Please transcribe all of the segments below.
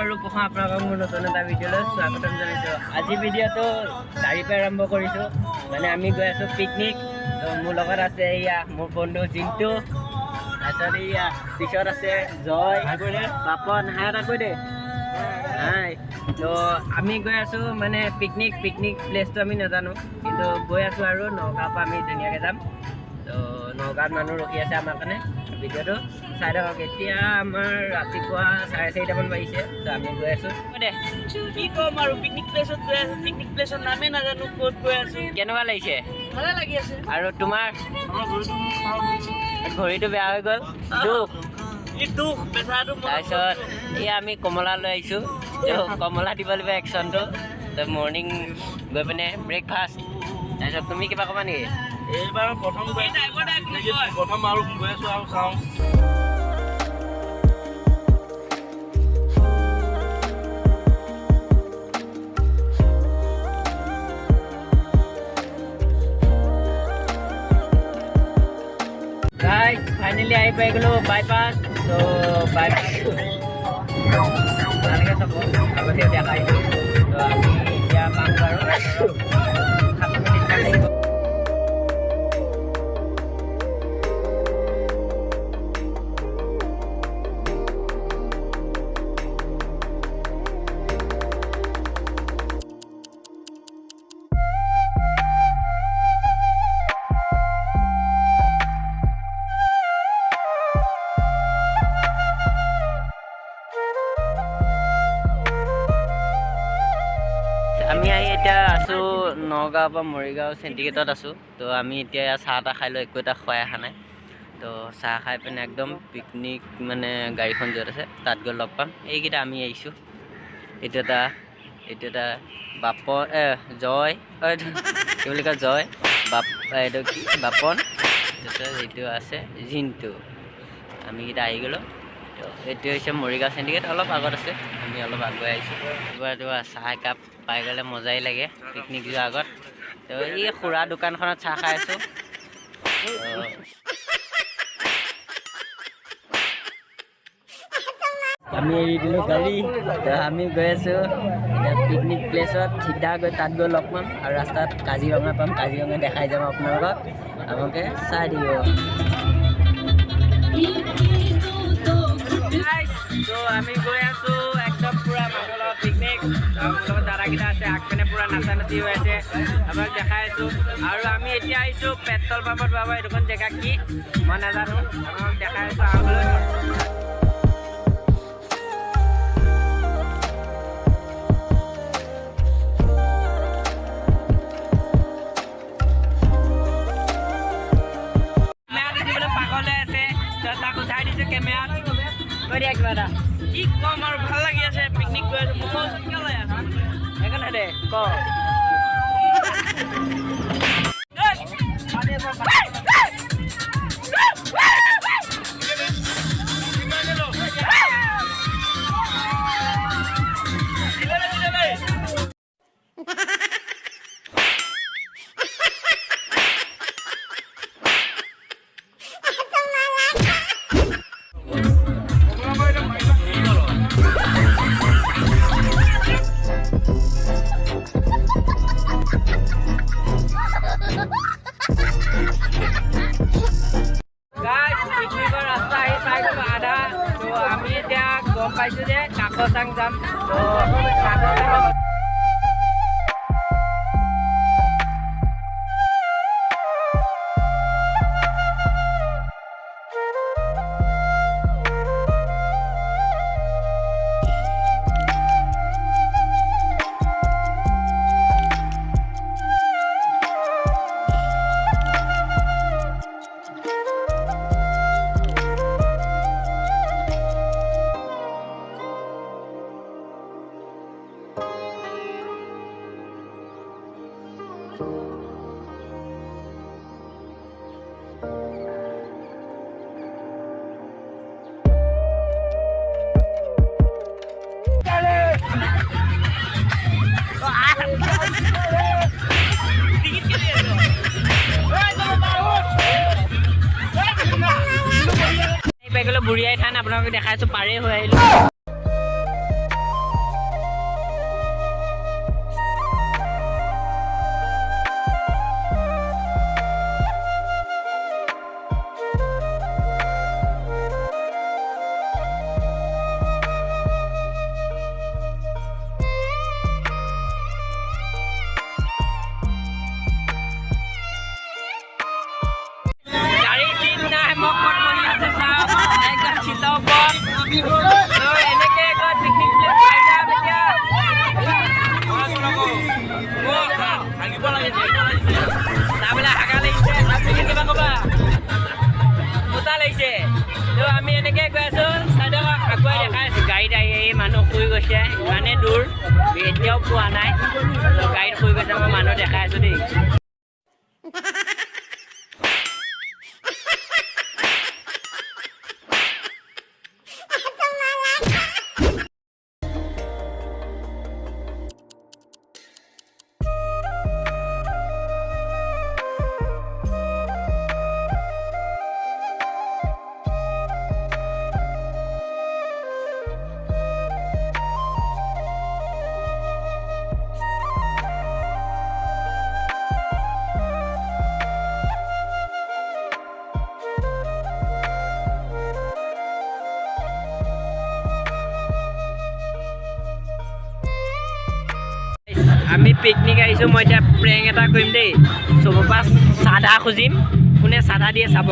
আৰু পঢ়া আপোনালোকক মোৰ নতুন এটা ভিডিঅ'লৈ স্বাগতম জনাইছোঁ। আজি ভিডিঅ'টো গাড়ীৰ পৰা আৰম্ভ কৰিছোঁ। মানে আমি গৈ আছোঁ পিকনিক। তো মোৰ লগত আছে এয়া মোৰ বন্ধু জিন্তু, তাৰপিছত এয়া পিছত আছে জয়, পাপন, হাই এটা কৈ দে হাই। তো আমি গৈ আছোঁ মানে পিকনিক প্লেচটো আমি নাজানো, কিন্তু গৈ আছোঁ আৰু নগাঁৱৰ পৰা আমি ধুনীয়াকৈ যাম। তো নগাঁৱত মানুহ ৰখি আছে আমাৰ কাৰণে। ভিডিঅ'টো চাই থাকক। এতিয়া আমাৰ ৰাতিপুৱা 4:30মান বাজিছে। তো আমি গৈ আছোঁ দে কি ক'ম আৰু পিকনিক প্লেচত গৈ আছোঁ। পিকনিক প্লেচৰ নামেই নাজানো ক'ত গৈ আছোঁ। কেনেকুৱা লাগিছে? ভালে লাগি আছে। আৰু তোমাৰ ঘড়ীটো বেয়া হৈ গ'ল, দুখ। দুখ বেচাৰটো। তাৰপিছত এই আমি কমলা লৈ আহিছোঁ। তো কমলা দিব লাগিব একশ্যনটো। তো মৰ্ণিং গৈ পিনে ব্ৰেকফাষ্ট। তাৰপিছত তুমি কিবা ক'বা নেকি? এইবাৰ প্ৰথম আৰু গৈ আছোঁ আৰু চাওঁ। গাইজ ফাইনেলি আহি পাই গ'লোঁ বাইপাছ। তো বাইপাছ ভালকৈ চাব, আগতে দেখাইছোঁ। তো আমি এতিয়া পাম বাৰু 7 মিনিটমান লাগিব। আমি এতিয়া আছোঁ নগাঁও পৰা মৰিগাঁও চেণ্টিগেটত আছোঁ। তো আমি এতিয়া চাহ তাহ খাই লৈ একো এটা খুৱাই অহা নাই। তো চাহ খাই পিনে একদম পিকনিক মানে গাড়ীখন য'ত আছে তাত গৈ লগ পাম। এইকেইটা আমি আহিছোঁ। এইটো এটা বাপন জয়, কি বুলি কয় জয়, এইটো কি বাপন, তাৰপিছত এইটো আছে জিন্তু। আমি কেইটা আহি গ'লোঁ। তো এইটো হৈছে মৰিগাঁও চেণ্টিগেট, অলপ আগত আছে। আমি অলপ আগুৱাই আহিছোঁ। চাহ একাপ পাই গ'লে মজাই লাগে পিকনিক যোৱাৰ আগত। তো এই খুৰা দোকানখনত চাহ খাই আছোঁ। আমি এৰি দিলোঁ গাড়ী। তো আমি গৈ আছোঁ এতিয়া পিকনিক প্লেচত। সিধা গৈ তাত গৈ লগ পাম আৰু ৰাস্তাত কাজিৰঙা পাম। কাজিৰঙা দেখাই যাম আপোনালোকক। আপোনালোকে চাই দিব। তো আমি গৈ আছোঁ একদম পূৰা মানুহৰ লগত পিকনিক। মোৰ লগত দাদাকেইটা আছে, আগপিনে পূৰা নাচা নাচি হৈ আছে, আপোনাক দেখাই আছোঁ। আৰু আমি এতিয়া আহিছোঁ পেট্ৰল পাম্পত পাব। এইডোখন জেগা কি মই নাজানো, আপোনাক দেখাই আছোঁ আগলৈ। পাগলে আছে, তাক উঠাই দিছোঁ কেমেৰাত। কৈ দিয়া কিবা এটা। কি ক'ম আৰু ভাল লাগি আছে। পিকনিক গৈ আছোঁ। মুখৰ ওচৰত কিয় লৈ আছোঁ? সেইকাৰণে দে ক। পিকনিকৰ ৰাস্তা আহি পাই গ'লোঁ আধা। তো আমি এতিয়া গম পাইছোঁ যে কাকচাং যাম। তো কাকচাং পাই গ'লো বুঢ়িয়াই থান। আপোনালোকে দেখাইছোঁ পাৰেই হৈ আহিলোঁ। মানুহ শুই গৈছে ইমানেই দূৰ এতিয়াও পোৱা নাই গাড়ীত শুই গৈছে মই মানুহ দেখাই আছোঁ দেই আমি পিকনিক আহিছোঁ মই এতিয়া প্ৰেং এটা কৰিম দেই চবৰ পৰা চাধা খুজিম কোনে চাধা দিয়ে চাব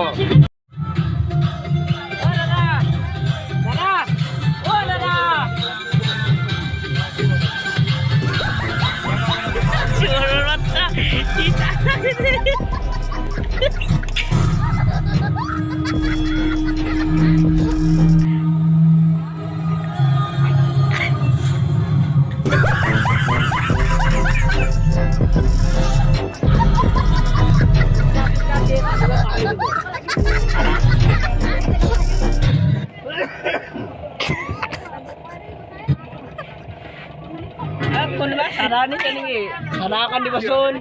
কোনোবা চাধা নিছে নেকি চাধা অকণ দিবচোন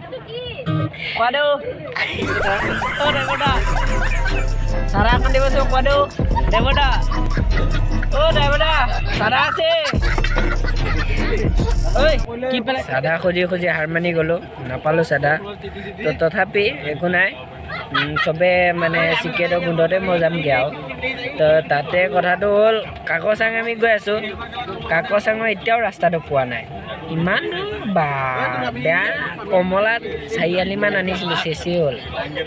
কোৱাদৌ দেৱদা চাধা অকণ দিবচোন কোৱাদৌ দেৱদা দেৱদা চাধা আছে ঐ কি পেলাই চাধা খুজি খুজি হাৰ মানি গ'লোঁ নাপালোঁ চাধা তো তথাপি একো নাই চবে মানে চিকেনৰ গোন্ধতে মই যামগৈ আৰু তো তাতে কথাটো হ'ল কাকচাং আমি গৈ আছোঁ কাকচাঙৰ এতিয়াও ৰাস্তাটো পোৱা নাই ইমান বা বেয়া কমলাত 4আলিমান আনিছিলোঁ চেচি হ'ল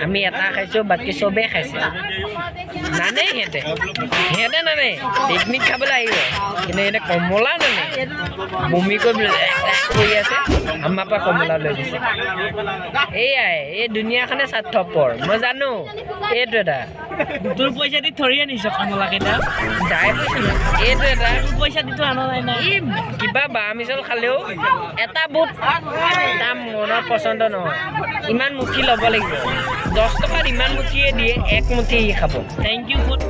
আমি এটা খাইছোঁ বাকী চবেই খাইছে নানে সিহঁতে নানে পিকনিক খাবলৈ আহিব কিন্তু সিহঁতে কমলা নানে বমি কৰি আছে আমাৰ পৰা কমলা লৈ গৈছে এয়াই এই দুনিয়াখনে স্বাৰ্থপৰ মই জানো এইটো এটা তোৰ পইচা দি থৰি আনিছ কমলাকেইটা যাই কৈছিলোঁ এইটো এটা পইচা দিটো আনা নাই নাই কিবা বাঁহ মিছল খালেও এটা বুট তাৰ মনৰ পচন্দ নহয় ইমান মুঠি ল'ব লাগিব 10 টকাত ইমান মুঠিয়ে দিয়ে এক মুঠি খাব থেংক ইউ ফুড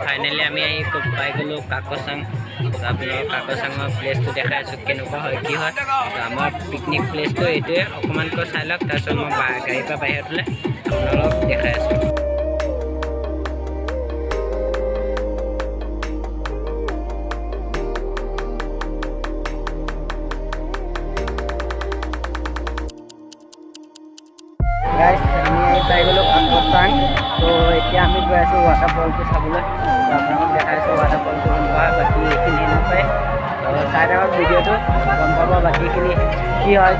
ফাইনেলি আমি আহি পাই গ'লোঁ কাকচাং আপোনাৰ কাকচাঙৰ প্লেচটো দেখাই আছোঁ কেনেকুৱা হয় কি হয় আমাৰ পিকনিক প্লেচটো এইটোৱে অকণমানকৈ চাই লওক তাৰপিছত মই গাড়ীৰ পৰা বাহিৰত ওলাই আপোনালোকক দেখাই আছোঁ গাইজ আমি পাই গ'লোঁ কাকচাং তো এতিয়া আমি গৈ আছোঁ ৱাটাৰফলটো চাবলৈ তো আপোনালোকক দেখাইছোঁ ৱাটাৰফলটো কেনেকুৱা বাকী এইখিনি নাপায় তো চাই থাকক ভিডিঅ'টো গম পাব বাকীখিনি কি হয়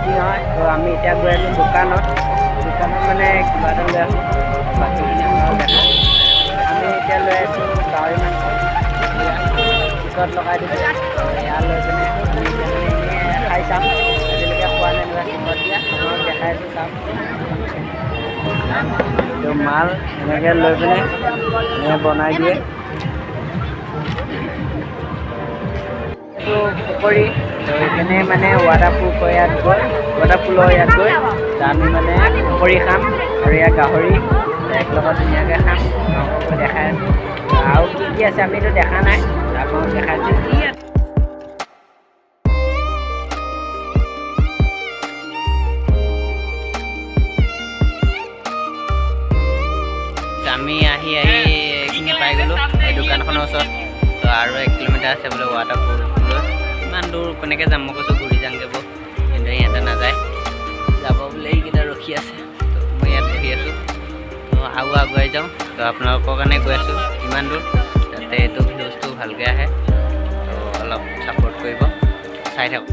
তো আমি এতিয়া গৈ আছোঁ দোকানত মানে কিবা এটা লৈ আছোঁ বাকীখিনি আপোনালোকক দেখাইছোঁ আমি এতিয়া লৈ আছোঁ গাহৰি মাংস টিকট লগাই দিছোঁ এয়া লৈ পিনে আমি এতিয়া খাই চাম আজিলৈকে খোৱা নাই টিকট দিয়া আপোনালোকক দেখাই আছোঁ চাম তো মাল এনেকৈ লৈ পিনে বনাই দিয়ে এইটো পুখুৰী তো এইপিনে মানে ৱাটাৰফুলৰ ইয়াত গৈ আমি মানে পুখুৰী খাম আৰু ইয়াত গাহৰি এক লগত ধুনীয়াকৈ খাম আপোনালোকক দেখাই আছোঁ আৰু কি আছে আমিতো দেখা নাই আপোনালোকক দেখাইছোঁ কি আছে আমি আহি এইখিনি পাই গ'লোঁ এই দোকানখনৰ ওচৰত তো আৰু 1 কিলোমিটাৰ আছে বোলে ৱাটাৰফললৈ ইমান দূৰ কেনেকৈ যাম মই কৈছোঁ ঘূৰি যামগৈ বৌ কিন্তু সিহঁতে নাযায় যাব বোলে এইকেইটা ৰখি আছে তো মই ইয়াত বহি আছোঁ তো আৰু আগুৱাই যাওঁ তো আপোনালোকৰ কাৰণে গৈ আছোঁ ইমান দূৰ যাতে এইটো ভিউজটো ভালকৈ আহে তো অলপ ছাপোৰ্ট কৰিব চাই থাকক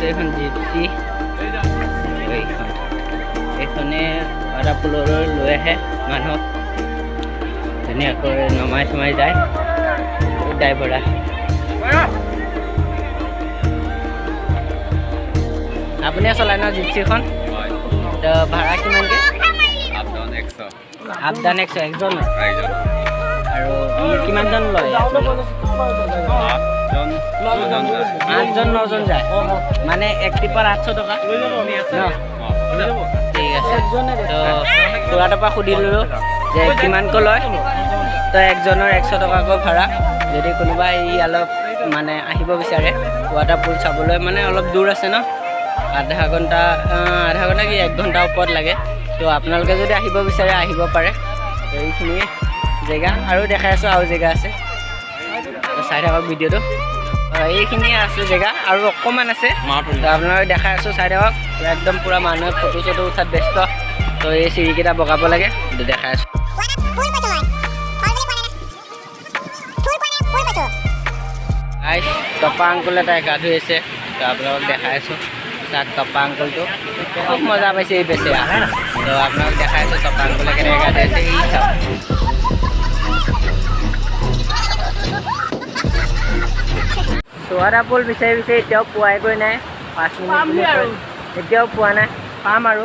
এইখন জিপচি এইখনে ৱাটাৰপুললৈ লৈ আহে মানুহক ধুনীয়াকৈ নমাই চমাই যায় ড্ৰাইভাৰা। আপুনিয়ে চলাই ন জিপচিখন? তো ভাড়া কিমানকৈ? Up down 100 একজনৰ? আৰু কিমানজন লয়? 8জন 9জন যায় মানে এক ট্ৰিপত 800 টকা ন? ঠিক আছে। তো খুৰাটোৰ পৰা সুধি ল'লোঁ যে কিমানকৈ লয়। তো একজনৰ 100 টকাকৈ ভাড়া। যদি কোনোবাই ইয়ালৈ মানে আহিব বিচাৰে ৱাটাৰপুল চাবলৈ, মানে অলপ দূৰ আছে ন, আধা ঘণ্টা কি 1 ঘণ্টাৰ ওপৰত লাগে। তো আপোনালোকে যদি আহিব বিচাৰে আহিব পাৰে। তো এইখিনিয়ে জেগা, আৰু দেখাই আছোঁ আৰু জেগা আছে, চাই থাকক ভিডিঅ'টো। এইখিনিয়ে আছে জেগা, আৰু অকণমান আছে, তো আপোনালোকে দেখাই আছোঁ চাই থাকক। একদম পূৰা মানুহে ফটো চটো উঠাত ব্যস্ত। তো এই চিৰিকেইটা বগাব লাগে, দেখাই আছোঁ। টপা আংকুল এটাই গা ধুই আছে, তো আপোনালোকক দেখাই আছোঁ। তাত টপা আংকুলটো খুব মজা পাইছে এই বেচেৰা। তো আপোনালোক দেখাই আছোঁ টপা আংকুলে কেনেকৈ গা ধুই আছে। ই চাওক ৱাটাৰপুল বিচাৰি বিচাৰি এতিয়াও পোৱাইগৈ নাই। 5 মিনিট এতিয়াও পোৱা নাই। পাম আৰু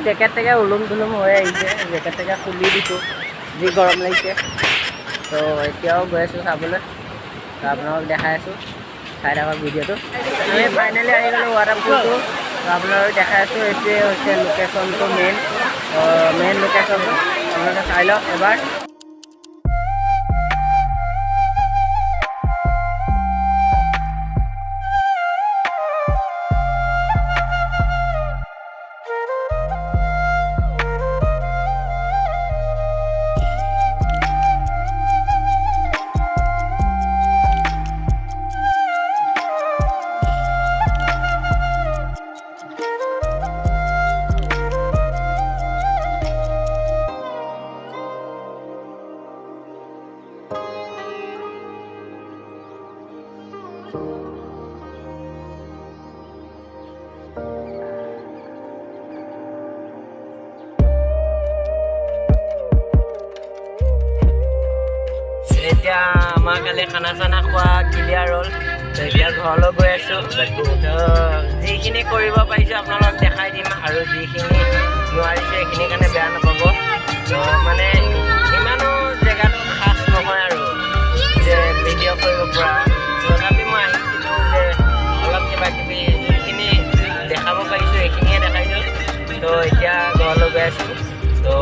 জেকেট টেকেট ওলোম থোলোম হৈ আহিছে, জেকেট টেকেট খুলি দিছোঁ, যি গৰম লাগিছে। তো এতিয়াও গৈ আছোঁ চাবলৈ। তো আপোনালোক দেখাই আছোঁ, চাই থাকক ভিডিঅ'টো। আমি ফাইনেলি আহি গ'লোঁ ৱাটাৰপুলটো। তো আপোনালোক দেখাই আছোঁ। এইটোৱে হৈছে লোকেশ্যনটো, মেইন লোকেশ্যনটো। আপোনালোকে চাই লওক এবাৰ। এতিয়া আমাৰ কালি খানা চানা খোৱা ক্লিয়াৰ হ'ল। তো এতিয়া ঘৰলৈ গৈ আছোঁ। তো যিখিনি কৰিব পাৰিছোঁ আপোনালোকক দেখাই দিম, আৰু যিখিনি নোৱাৰিছে সেইখিনিৰ কাৰণে বেয়া নাপাব। তো মানে ইমানো জেগাটো খাচ নহয় আৰু যে ভিডিঅ' কৰিব পৰা। তথাপি মই আহিছিলোঁ যে অলপ কিবা কিবি যিখিনি দেখাব পাৰিছোঁ সেইখিনিয়ে দেখাইছোঁ। তো এতিয়া ঘৰলৈ গৈ আছোঁ। তো